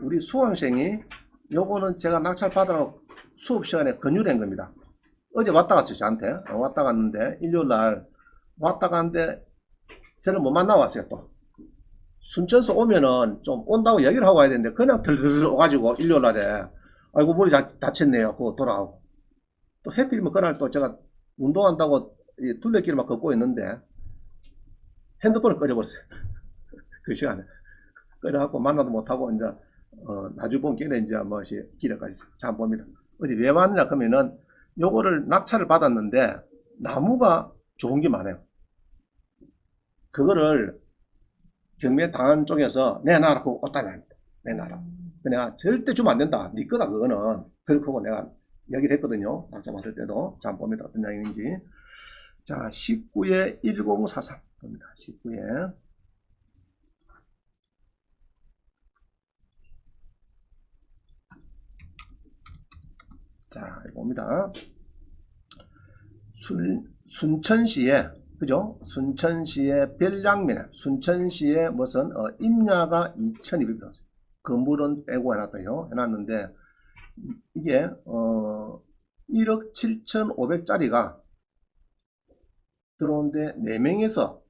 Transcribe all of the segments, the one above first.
우리 수강생이 요거는 제가 낙찰 받으러 수업 시간에 권유된 겁니다. 어제 왔다 갔어요, 저한테. 왔다 갔는데, 일요일날 왔다 갔는데, 저를 못 만나 왔어요, 또. 순천서 오면은 좀 온다고 얘기를 하고 와야 되는데, 그냥 들들 오가지고, 일요일날에, 아이고, 머리 다쳤네요. 그거 돌아가고. 또 해필이면 그날 또 제가 운동한다고 둘레길만 걷고 있는데, 핸드폰을 꺼져버렸어요. 그 시간에. 꺼져갖고 만나도 못하고, 이제, 나주본 길에 이제 뭐시 길에까지 참 봅니다. 어제 왜 왔느냐 그러면은 요거를 낙찰을 받았는데 나무가 좋은 게 많아요. 그거를 경매 당한 쪽에서 내놔라고 어디다 냅니다. 내놔라. 내가 절대 주면 안 된다. 네 거다 그거는. 그렇고 내가 얘기를 했거든요. 낙찰 받을 때도. 자 봅니다. 어떤 양인지. 자 19에 1043 겁니다. 19에 자, 이거 봅니다. 순천시에, 그죠? 순천시의 별량면에, 순천시에 무슨, 임야가 2200. 건물은 빼고 해놨다요. 해놨는데, 이게, 1억 7,500짜리가 들어오는데, 4명에서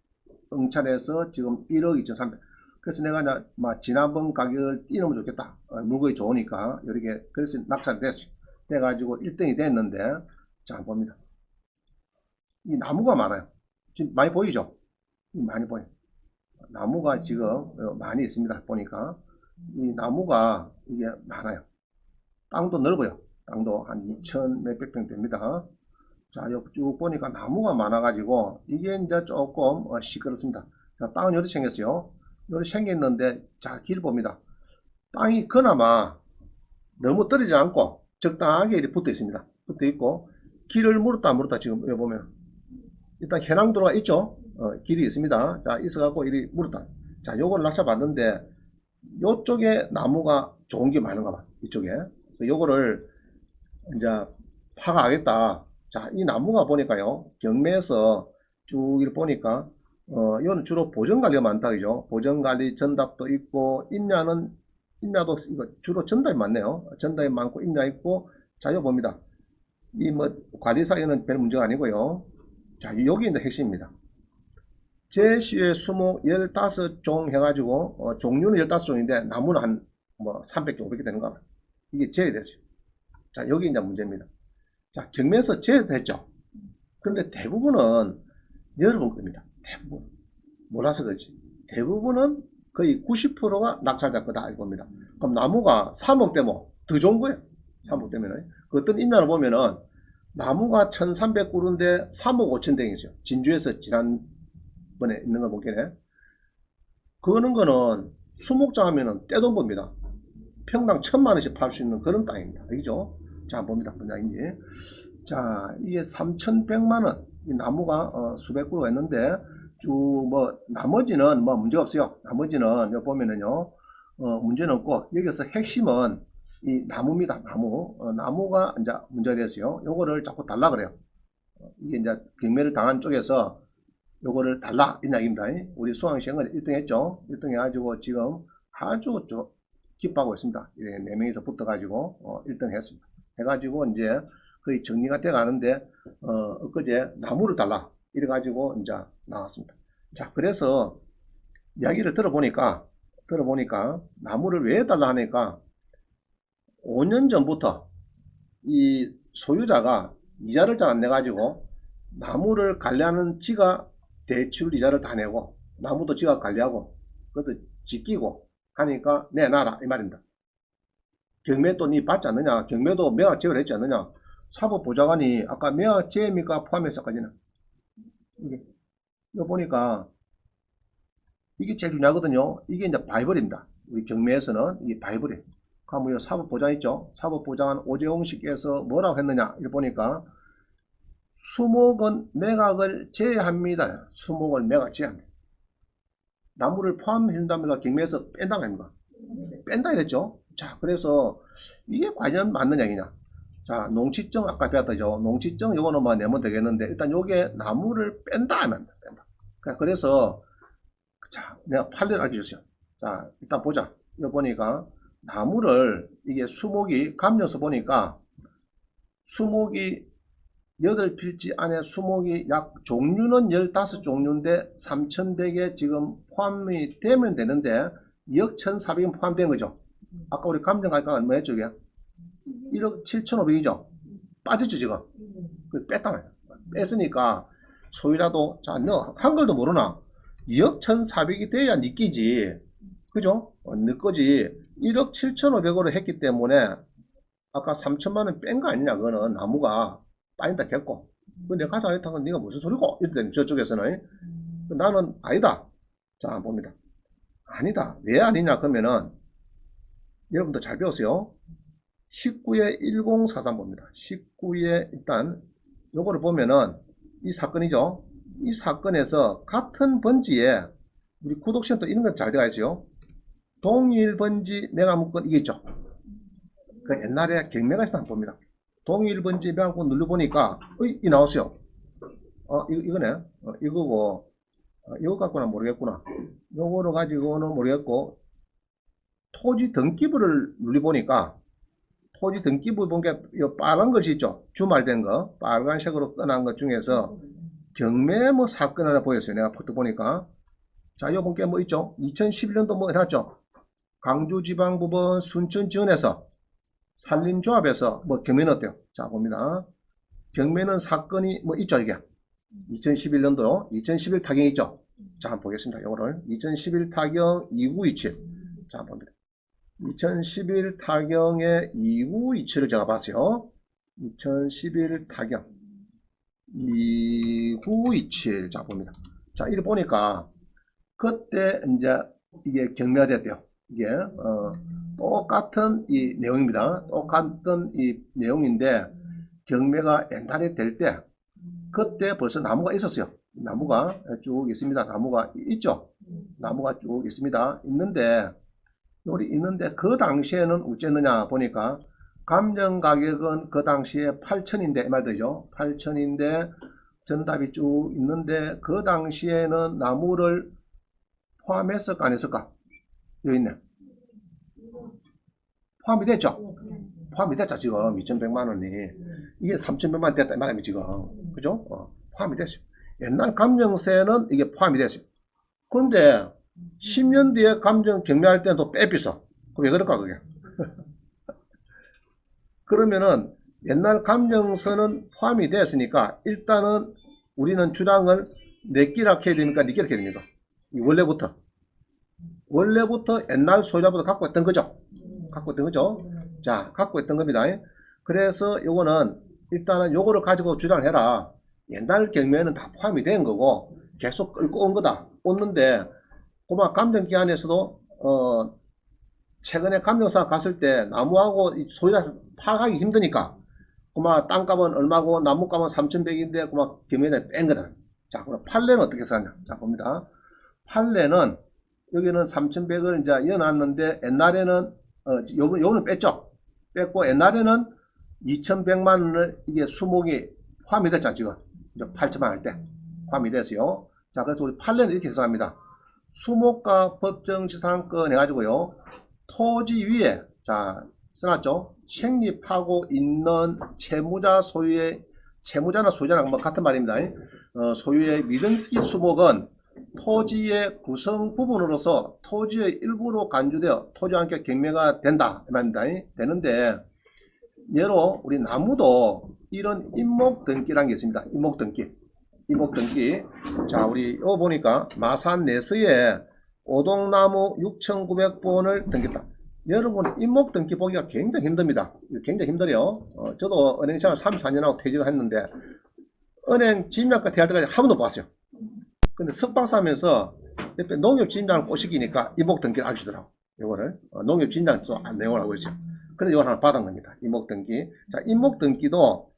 응찰해서 지금 1억 2,300. 그래서 내가 지난번 가격을 뛰면 좋겠다. 물건이 좋으니까, 이렇게, 그래서 낙찰이 됐어요. 돼가지고 1등이 됐는데, 자, 봅니다. 이 나무가 많아요. 지금 많이 보이죠? 많이 보여요. 나무가 지금 많이 있습니다. 보니까. 이 나무가 이게 많아요. 땅도 넓어요. 땅도 한 2,000 몇백 평 됩니다. 자, 여기 쭉 보니까 나무가 많아가지고, 이게 이제 조금 시끄럽습니다. 자, 땅은 이렇게 생겼어요. 이렇게 생겼는데, 자, 길 봅니다. 땅이 그나마 너무 떨어지지 않고, 적당하게 이렇게 붙어 있습니다. 붙어 있고, 길을 물었다 지금 여기 보면 일단 해랑도로가 있죠. 길이 있습니다. 자, 있어갖고 이리 물었다. 자, 요걸 낙찰 받는데 요쪽에 나무가 좋은 게 많은가 봐. 이쪽에. 요거를 이제 파가하겠다. 자, 이 나무가 보니까요. 경매에서 쭉 이렇게 보니까 이거는 주로 보전관리가 많다 그죠. 보전관리 전답도 있고 임야도 이거 주로 전답이 많네요. 전답이 많고 임야 있고 자 이거 봅니다. 이 뭐 관리사에는 별 문제가 아니고요. 자 여기 이제 핵심입니다. 제시의 수목 15종 해가지고 종류는 15종인데 나무는 한 뭐 300개 500개 되는가 봐요. 이게 제외됐어요. 자 여기 이제 문제입니다. 자 경매에서 제외됐죠. 그런데 대부분은 여러분 겁니다. 대부분 몰라서 그렇지. 대부분은 거의 90%가 낙찰자 거다 이겁니다. 그럼 나무가 3억 되면 더 좋은 거예요. 3억 되면은 그 어떤 임야를 보면은 나무가 1300그루인데 3억 5천 댕이 있어요. 진주에서 지난번에 있는 거 보기에 그거는 거는 수목장 하면은 떼돈 법니다. 평당 1000만원씩 팔 수 있는 그런 땅입니다. 알겠죠? 자 봅니다. 분양인지. 자 이게 3100만원 이 나무가 수백 그루가 있는데 쭉 뭐 나머지는 뭐 문제 없어요. 나머지는 여기 보면은요 문제는 없고 여기서 핵심은 이 나무입니다. 나무가 이제 문제가 됐어요. 요거를 자꾸 달라 그래요. 이게 이제 경매를 당한 쪽에서 요거를 달라 이 이야기입니다. 우리 수강생은 1등 했죠. 1등 해가지고 지금 아주 기뻐하고 있습니다. 4명이서 붙어가지고 1등 했습니다. 해가지고 이제 거의 정리가 돼 가는데 엊그제 나무를 달라 이래가지고 이제 나왔습니다. 자 그래서 이야기를 들어보니까 나무를 왜 달라 하니까 5년 전부터 이 소유자가 이자를 잘 안 내가지고 나무를 관리하는 지가 대출 이자를 다 내고 나무도 지가 관리하고 그것도 지키고 하니까 내놔라 이 말입니다. 경매도 니 받지 않느냐? 경매도 매각 제외를 했지 않느냐? 사법보좌관이 아까 매각 제외입니까? 포함해서까지는 이거 보니까 이게 제일 중요하거든요. 이게 이제 바이블입니다. 우리 경매에서는 이게 바이블이에요. 그러면 사법보장 있죠? 사법보장은 오재홍 씨께서 뭐라고 했느냐? 이렇게 보니까 수목은 매각을 제외합니다. 수목을 매각 제외합니다. 나무를 포함해준답니다. 경매에서 뺀다고 합니다. 뺀다 이랬죠? 자, 그래서 이게 과연 맞는 얘기냐? 자, 농지증 아까 배웠다죠? 농지증 요거는 뭐 내면 되겠는데 일단 요게 나무를 뺀다 하면 뺀다. 그래서 자, 내가 판례를 알려주세요. 자, 일단 보자. 이거 보니까 나무를 이게 수목이 감정서 보니까 수목이 8필지 안에 수목이 약 종류는 15종류인데 3100에 지금 포함이 되면 되는데 2억 1400이 포함된 거죠. 아까 우리 감정가가 얼마였죠? 이게 1억 7500이죠. 빠졌죠 지금. 그 뺐다 말이야. 뺐으니까 소유자도 자 너 한글도 모르나 2억 1400이 돼야 네 끼지. 그죠? 네 거지. 1억 7500으로 했기 때문에 아까 3천만원 뺀 거 아니냐. 그거는 나무가 빠진다 했고 내가 가져가겠다는 건 네가 무슨 소리고 이랬더니 저쪽에서는 나는 아니다. 자 봅니다. 아니다. 왜 아니냐 그러면은 여러분들 잘 배우세요. 19의 1043 봅니다. 19의 일단 요거를 보면은 이 사건이죠. 이 사건에서 같은 번지에 우리 구독센터 이런 건 잘 되어 있어요. 동일 번지 매각문건 이게 있죠. 그 옛날에 경매가 있었다 봅니다. 동일 번지 매각문건 눌러보니까 이 나왔어요. 이거네. 이거고 이거 갖고는 모르겠구나. 요거를 가지고는 모르겠고 토지 등기부를 눌러보니까 토지 등기부 본 게 빨간 것이 있죠. 주말된 거 빨간색으로 떠난 것 중에서 경매 뭐 사건 하나 보였어요. 내가 포트 보니까 자 요번 게 뭐 있죠. 2011년도 뭐 해놨죠. 광주지방법원 순천지원에서 산림조합에서 뭐 경매는 어때요? 자 봅니다. 경매는 사건이 뭐 있죠. 이게 2011년도 2011 타경 있죠. 자 한번 보겠습니다. 요거를 2011 타경 2927 자 한번 봅니다. 2011 타경의 2927을 제가 봤어요. 2011 타경 2927 자 봅니다. 자 이를 보니까 그때 이제 이게 경매가 됐대요. 이게 똑같은 이 내용입니다. 똑같은 이 내용인데 경매가 옛날에 될 때 그때 벌써 나무가 있었어요. 나무가 쭉 있습니다. 나무가 있죠. 나무가 쭉 있습니다. 있는데 그 당시에는 어쨌느냐 보니까 감정 가격은 그 당시에 8천인데 말이죠. 8천인데 전답이 쭉 있는데 그 당시에는 나무를 포함했을까 안 했을까? 여기 있네. 포함이 됐죠. 포함이 됐죠. 지금 2100만원이 이게 3100만원 됐다 이 말입니다. 지금 그죠? 포함이 됐어요. 옛날 감정세는 이게 포함이 됐어요. 그런데 10년 뒤에 감정 경매할 때는 또 빼비서. 왜 그럴까 그게? 그러면은 옛날 감정서는 포함이 됐으니까 일단은 우리는 주장을 내끼라 해야 됩니까? 니끼라 해야 됩니까? 원래부터 옛날 소유자부터 갖고 있던 거죠. 갖고 있던 거죠. 자, 갖고 있던 겁니다. 그래서 요거는 일단은 요거를 가지고 주장을 해라. 옛날 경매는 다 포함이 된 거고 계속 끌고 온 거다. 었는데 고마 감정기한에서도 최근에 감정사 갔을 때 나무하고 소유자 파악하기 힘드니까 고마 땅값은 얼마고 나무값은 3,100인데 고마 경매에 뺀 거다. 자, 그럼 판례는 어떻게 썼냐? 자, 봅니다. 판례는 여기는 3,100을 이제 이어놨는데 옛날에는 요거는 뺐죠. 뺐고 옛날에는 2,100만 원을 이게 수목이 포함이 됐잖아 지금. 8천만 할 때 포함이 됐어요. 자, 그래서 우리 판례는 이렇게 해석합니다. 수목가 법정지상권 해가지고요. 토지 위에 자 써놨죠. 책립하고 있는 채무자 소유의 채무자나 소유자랑 뭐 같은 말입니다. 소유의 미등기 수목은 토지의 구성 부분으로서 토지의 일부로 간주되어 토지와 함께 경매가 된다 이 말입니다. 되는데 예로 우리 나무도 이런 임목등기라는 게 있습니다. 임목등기. 자, 우리 이거 보니까 마산 내서에 오동나무 6,900본을 등겼다. 여러분 임목등기 보기가 굉장히 힘듭니다. 굉장히 힘들어요. 저도 은행생활 34년하고 퇴직을 했는데 은행 지임장과 대할 때까지 한 번도 못 봤어요. 근데 석박사 하면서 옆에 농협지임장을 꼬시기니까 임목등기를 알려주더라고. 이거를 농협지임장 또 내용을 알고 있어요. 그래서 이걸 하나 받은 겁니다. 임목등기. 자, 임목등기도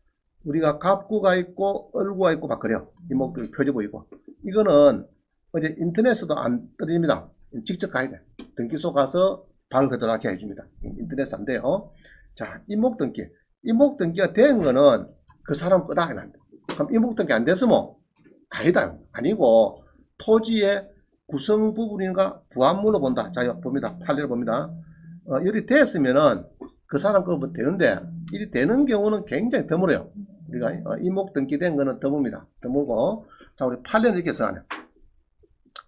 우리가 갑구가 있고 을구가 있고 막 그래요. 임목등기 표지 보이고. 이거는 어제 인터넷에도 안 떨어집니다. 직접 가야 돼. 등기소 가서 발을 그대로하게 해줍니다. 인터넷에 안 돼요. 자, 임목등기. 임목등기가 된 거는 그 사람 거다. 그럼 임목등기 안 됐으면 아니다. 아니고 토지의 구성 부분인가 부합물로 본다. 자, 봅니다. 판례를 봅니다. 일이 됐으면은 그 사람 거 되는데 일이 되는 경우는 굉장히 드물어요. 우리가 이목 등기된 거는 드뭅니다. 드물고 자 우리 8년 이렇게 써하네.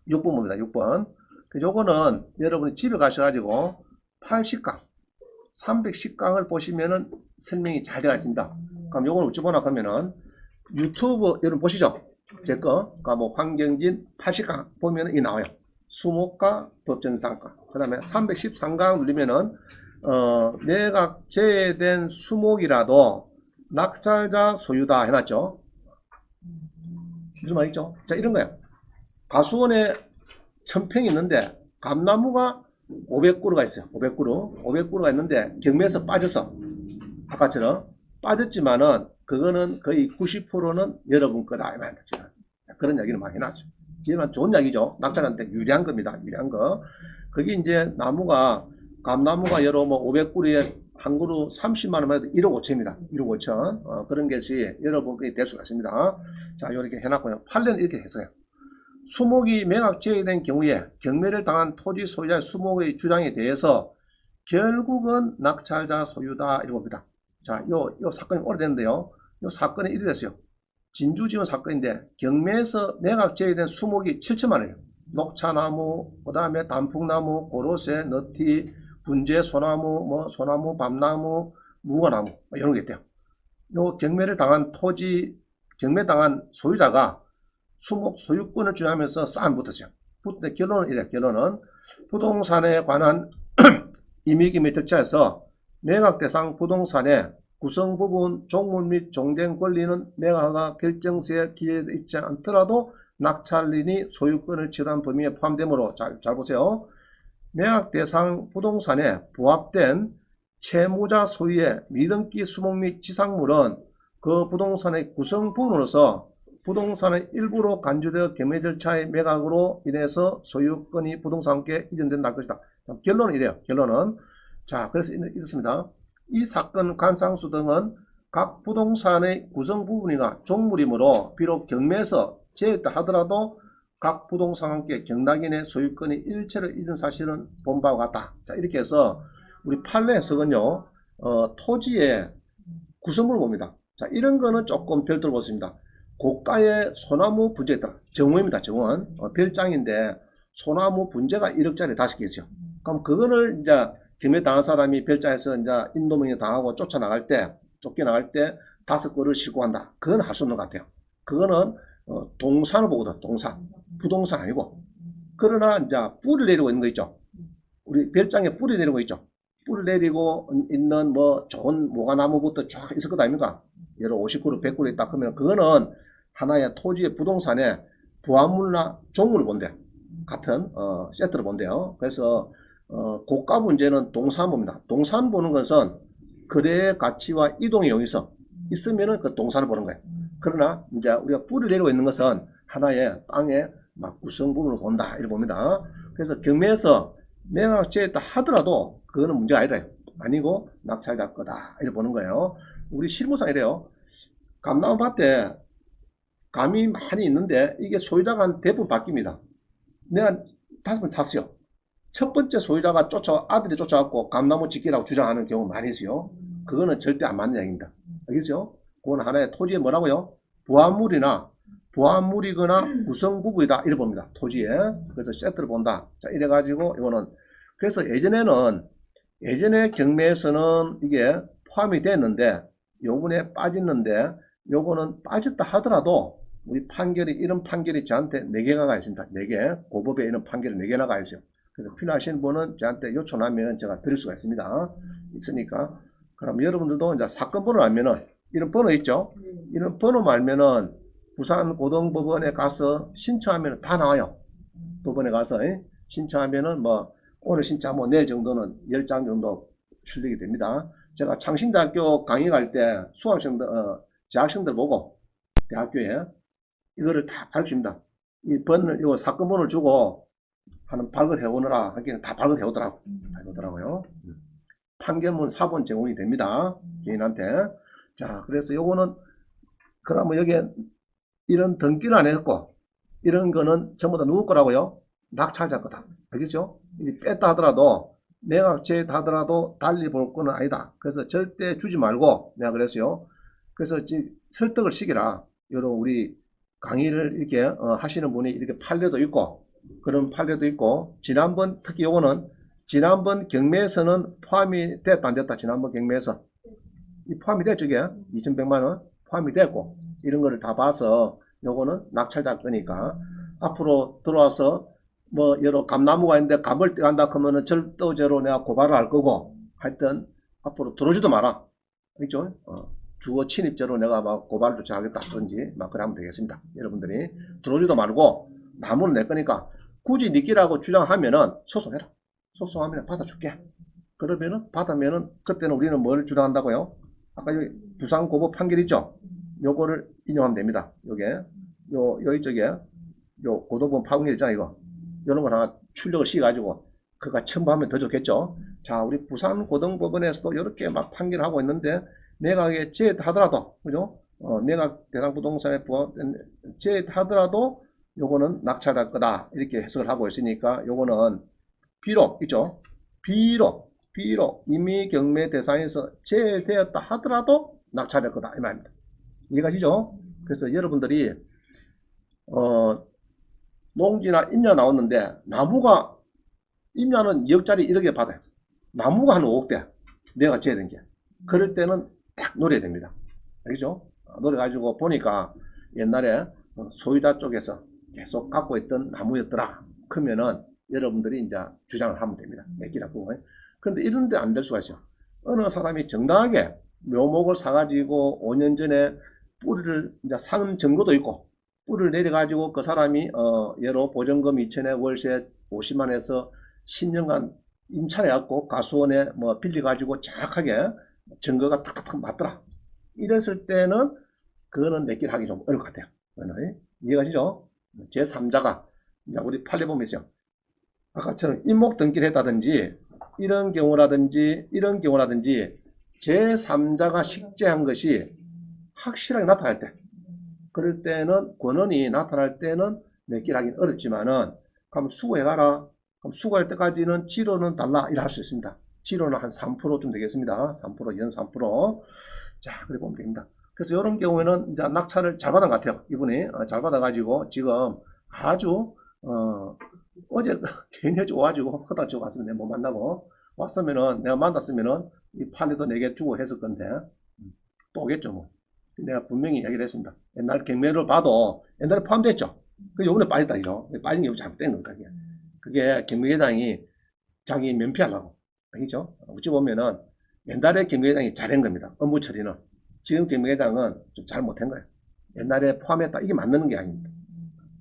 6번 봅니다. 6번. 요거는 여러분이 집에 가셔가지고 80강, 310강을 보시면은 설명이 잘 되어 있습니다. 그럼 요거는 어찌 보나 그러면은 유튜브 여러분 보시죠. 제 거, 그러니까 뭐 황경진 80강 보면은 이 나와요. 수목가 법정상가. 그 다음에 313강 누르면은 매각 제외된 수목이라도 낙찰자 소유다 해놨죠. 무슨 말이죠? 자 이런 거예요. 가수원에 1000평이 있는데 감나무가 500그루가 있어요. 500그루가 있는데 경매에서 빠져서 아까처럼 빠졌지만은 그거는 거의 90%는 여러분 거다 이 말입니다. 지금. 그런 얘기를 많이 해놨어요. 지금 좋은 이야기죠. 낙찰한테 유리한 겁니다. 유리한 거. 그게 이제 나무가 감나무가 여러 뭐 500그루에 한 그루 30만원 해도 1억 5천입니다. 1억 5천. 그런 것이 여러분께 될 수가 있습니다. 자, 이렇게 해놨고요. 8년 이렇게 했어요. 수목이 매각 제외된 경우에 경매를 당한 토지 소유자의 수목의 주장에 대해서 결국은 낙찰자 소유다 이렇게 봅니다. 자, 요 사건이 오래됐는데요. 요 사건이 이래 됐어요. 진주지원 사건인데 경매에서 매각 제외된 수목이 7천만 원이에요. 녹차나무, 그 다음에 단풍나무, 고로쇠, 너티, 분재, 소나무, 뭐 소나무, 밤나무, 무화나무 뭐 이런 게 있대요. 요 경매를 당한 토지 경매당한 소유자가 수목 소유권을 주장하면서 싸움 붙었어요. 결론은 이래. 결론은 부동산에 관한 임의기밀 절차에서 매각 대상 부동산의 구성 부분, 종물 및 종된 권리는 매각가 결정세에 기재되어 있지 않더라도 낙찰인이 소유권을 취득한 범위에 포함되므로 잘 보세요. 매각 대상 부동산에 부합된 채무자 소유의 미등기 수목 및 지상물은 그 부동산의 구성 부분으로서 부동산의 일부로 간주되어 경매 절차의 매각으로 인해서 소유권이 부동산께 이전된다 것이다. 결론은 이래요. 결론은 자 그래서 이렇습니다. 이 사건 관상수 등은 각 부동산의 구성 부분이나 종물이므로 비록 경매에서 제했다 하더라도 각 부동산과 경락인의 소유권이 일체로 이전 사실은 본 바와 같다. 자 이렇게 해서 우리 판례 해석은요 토지의 구성물을 봅니다. 자 이런 거는 조금 별도로 보습니다. 고가의 소나무 분재다. 정원입니다. 정원. 별장인데 소나무 분재가 1억짜리 5개 있어요. 그럼 그거를 이제 경매 당한 사람이 별장에서 이제 인도명령 당하고 쫓겨나갈 때 5그루를 싣고 간다. 그건 할 수 없는 것 같아요. 그거는 동산을 보거든. 동산. 부동산 아니고. 그러나 이제 뿌리를 내리고 있는 거 있죠. 우리 별장에 뿌리 내리고 있죠. 뿌리 내리고 있는 뭐 좋은 모가나무부터 쭉 있을 것 아닙니까? 예를 50그루, 100그루 있다 그러면 그거는 하나의 토지의 부동산에 부합물이나 종물을 본대. 같은 세트를 본대요. 그래서 고가 문제는 동산 봅니다. 동산 보는 것은 거래의 가치와 이동의 용이성 있으면은 그 동산을 보는 거예요. 그러나 이제 우리가 뿌리를 내리고 있는 것은 하나의 땅의 막 구성 부분을 본다 이렇게 봅니다. 그래서 경매에서 매각 제했다 하더라도 그거는 문제가 아니래요. 아니고 낙찰자 거다 이렇게 보는 거예요. 우리 실무상 이래요. 감나무 밭에 감이 많이 있는데 이게 소유자가 대부분 바뀝니다. 내가 5번 샀어요. 첫 번째 소유자가 아들이 쫓아갖고 감나무 짓기라고 주장하는 경우 많이 있어요. 그거는 절대 안 맞는 얘기입니다. 알겠죠? 그건 하나의 토지에 뭐라고요? 부합물이거나 구성부부이다. 이래 봅니다. 토지에. 그래서 세트를 본다. 자, 이래가지고 이거는 그래서 예전에 경매에서는 이게 포함이 됐는데 요번에 빠졌는데 요거는 빠졌다 하더라도 우리 판결이 이런 판결이 저한테 4개가 가 있습니다. 4개. 고법에 이런 판결이 4개나 가 있어요. 그래서 필요하신 분은 저한테 요청하면 제가 드릴 수가 있습니다. 있으니까. 그럼 여러분들도 이제 사건 번호 알면은 이런 번호 있죠? 이런 번호 알면은 부산 고등법원에 가서 신청하면 다 나와요. 법원에 가서 신청하면은 뭐 오늘 신청하면 내일 정도는 10장 정도 출력이 됩니다. 제가 창신대학교 강의 갈 때 수학생들, 재학생들 보고 대학교에 이거를 다 밝힙니다. 이거 사건 번호를 주고 하는 발급해 오느라 하기는 다 발급해 오더라고요. 판결문 사본 제공이 됩니다. 개인한테. 자, 그래서 요거는 그러면 여기에 이런 등기를 안 했고 이런 거는 전부 다 누구 거라고요? 낙찰자 거다. 알겠죠? 뺐다 하더라도 내가 제하더라도 달리 볼 거는 아니다. 그래서 절대 주지 말고 내가 그랬어요. 그래서 설득을 시키라. 여러 우리 강의를 이렇게 하시는 분이 이렇게 판례도 있고 그런 판례도 있고 지난번 특히 요거는 지난번 경매에서는 포함이 됐다 안 됐다. 지난번 경매에서 이 포함이 됐죠. 이게 2100만원 포함이 됐고 이런 거를 다 봐서 요거는 낙찰자 거니까 앞으로 들어와서 뭐 여러 감나무가 있는데 감을 떼간다 그러면은 절도죄로 내가 고발을 할 거고 하여튼 앞으로 들어오지도 마라. 그죠? 주거 침입죄로 내가 막 고발을 조치하겠다든지 막 그래 하면 되겠습니다. 여러분들이 들어오지도 말고 나무는 내 거니까 굳이 니끼라고 주장하면은 소송해라. 소송하면 받아줄게. 그러면은 받으면은 그때는 우리는 뭘 주장한다고요? 아까 여기 부산고법 판결 있죠? 요거를 인용하면 됩니다. 요게 여기 쪽에 요 고등법원 판결 있잖아 이거. 이런 걸 하나 출력을 시켜가지고 그가 첨부하면 더 좋겠죠. 자, 우리 부산고등법원에서도 이렇게 막 판결하고 있는데 매각에 제하더라도 그죠? 매각 대상 부동산에 제하더라도 요거는 낙찰할 거다 이렇게 해석을 하고 있으니까 요거는 비록 있죠. 비록 이미 경매 대상에서 제되었다 하더라도 낙찰할 거다 이 말입니다. 이해가시죠? 그래서 여러분들이 농지나 임야 나왔는데 나무가 임야는 2억짜리 1억에 받아요. 나무가 한 5억대 내가 재야 게 그럴 때는 딱 노려야 됩니다. 알겠죠? 노려가지고 보니까 옛날에 소유자 쪽에서 계속 갖고 있던 나무였더라. 그러면은 여러분들이 이제 주장을 하면 됩니다. 내끼라고. 그런데 이런데 안 될 수가 있죠. 어느 사람이 정당하게 묘목을 사가지고 5년 전에 뿌리를 이제 산 증거도 있고 뿌리를 내려가지고 그 사람이 예로 보증금 2천에 월세 50만에서 10년간 임차해갖고 가수원에 뭐 빌려가지고 정확하게 증거가 탁탁탁 맞더라. 이랬을 때는 그거는 내길 하기 좀 어려울 것 같아요. 이해가시죠? 제3자가 우리 판례 보면 있어요. 아까처럼 임목 등기를 했다든지 이런 경우라든지 제3자가 식재한 것이 확실하게 나타날 때 그럴 때는 권한이 나타날 때는 내길 하기는 어렵지만은 그럼 수고해가라. 그럼 수고할 때까지는 지로는 달라 이라 할 수 있습니다. 지로는 한 3%좀 되겠습니다. 3% 연 3%. 자, 그래 보면 됩니다. 그래서 이런 경우에는 이제 낙찰을 잘 받은 것 같아요. 이분이 잘 받아가지고 지금 아주 어제 괜히 와가지고 허다 주고 왔으면 내가 못 만나고 왔으면은 내가 만났으면은 이 판에도 4개 주고 했을 건데 또 오겠죠 뭐. 내가 분명히 얘기를 했습니다. 옛날 경매를 봐도 옛날에 포함됐죠. 그 요번에 빠졌다 이죠. 빠진 게 잘못된 겁니다. 그게 경매회장이 자기 면피하려고. 알겠죠? 어찌 보면은 옛날에 경매회장이 잘한 겁니다. 업무 처리는. 지금 경매회장은 좀 잘못한 거예요. 옛날에 포함했다. 이게 맞는 게 아닙니다.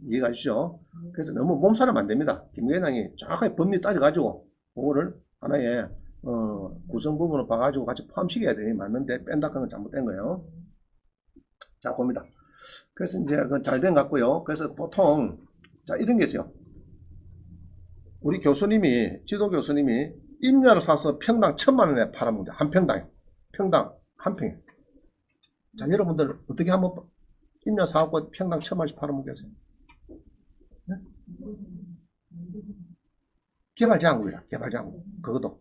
이해가시죠? 그래서 너무 몸살을 안 됩니다. 경매회장이 정확하게 법리 따져가지고 그거를 하나의 구성 부분을 봐가지고 같이 포함시켜야 되니 맞는데 뺀다 하는 건 잘못된 거예요. 자, 봅니다. 그래서 이제 그건 잘 된 것 같고요. 그래서 보통 자 이런 게 있어요. 우리 교수님이 지도 교수님이 임야를 사서 평당 1000만원에 팔아먹는다. 한 평당에 평당 한 평에. 자, 여러분들 어떻게 한번 임야 사갖고 평당 1000만원씩 팔아먹겠어요? 네? 개발제한국이라 개발제한국 그것도.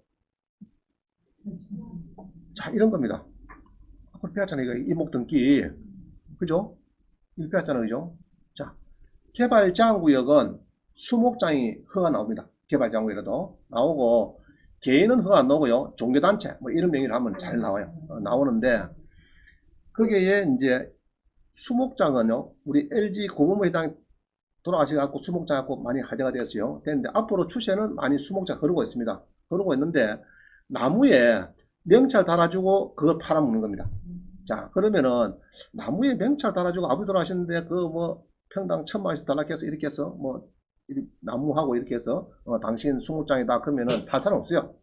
자, 이런 겁니다. 아까 배웠잖아요. 이거 이목등기 그죠? 이거 배웠잖아요. 그죠? 자, 개발제한구역은 수목장이 허가 나옵니다. 개발제한구역에도 나오고 개인은 허가 안 나오고요. 종교단체 뭐 이런 명의를 하면 잘 나와요. 나오는데 거기에 이제 수목장은요. 우리 LG 고문부회장 돌아가셔갖고 수목장 갖고 많이 화제가 되었어요. 됐는데 앞으로 추세는 많이 수목장 흐르고 있습니다. 흐르고 있는데 나무에 명찰 달아주고 그걸 팔아먹는 겁니다. 자, 그러면은 나무에 명찰 달아주고 아버지 돌아가셨는데 그 뭐 평당 1000만원씩 달라고 해서 이렇게 해서 뭐 나무하고 이렇게 해서 당신 수목장이다 그러면은 살 사람 없어요.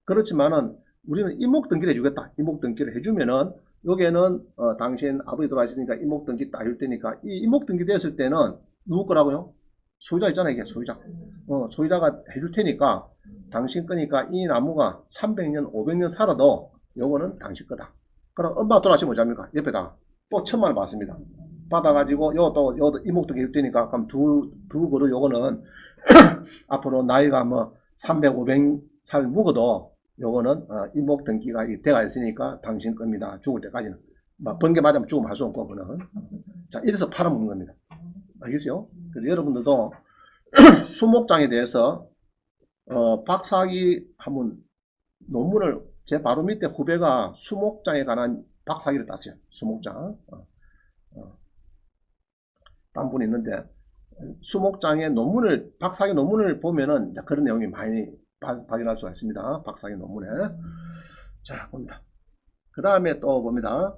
그렇지만은 우리는 이목등기를 해주겠다. 이목등기를 해주면은 여기에는 당신 아버지 돌아가시니까 이목등기 딱 해줄 테니까 이 이목등기 됐을 때는 누구 거라고요? 소유자 있잖아요. 이게 소유자. 소유자가 해줄 테니까 당신 거니까 이 나무가 300년 500년 살아도 요거는 당신 거다. 그럼 엄마 돌아가시면 뭐합니까? 옆에다가 또 1000만원 받습니다. 받아가지고 요것도 이목등기 해줄 테니까 그럼 두 그릇 요거는 앞으로 나이가 뭐 300, 500 살 묵어도 요거는 이목 등기가 돼가 있으니까 당신 겁니다. 죽을 때까지는. 막 번개 맞으면 죽으면 할 수 없고 그거는. 자, 이래서 팔아먹는 겁니다. 알겠어요? 그래서 여러분들도 수목장에 대해서 박사학위 한번 논문을 제 바로 밑에 후배가 수목장에 관한 박사학위를 땄어요. 수목장. 딴 분이 있는데 수목장의 논문을 박사학위 논문을 보면은 그런 내용이 많이 발견할 수가 있습니다. 박사학위 논문에. 자, 봅니다. 그 다음에 또 봅니다.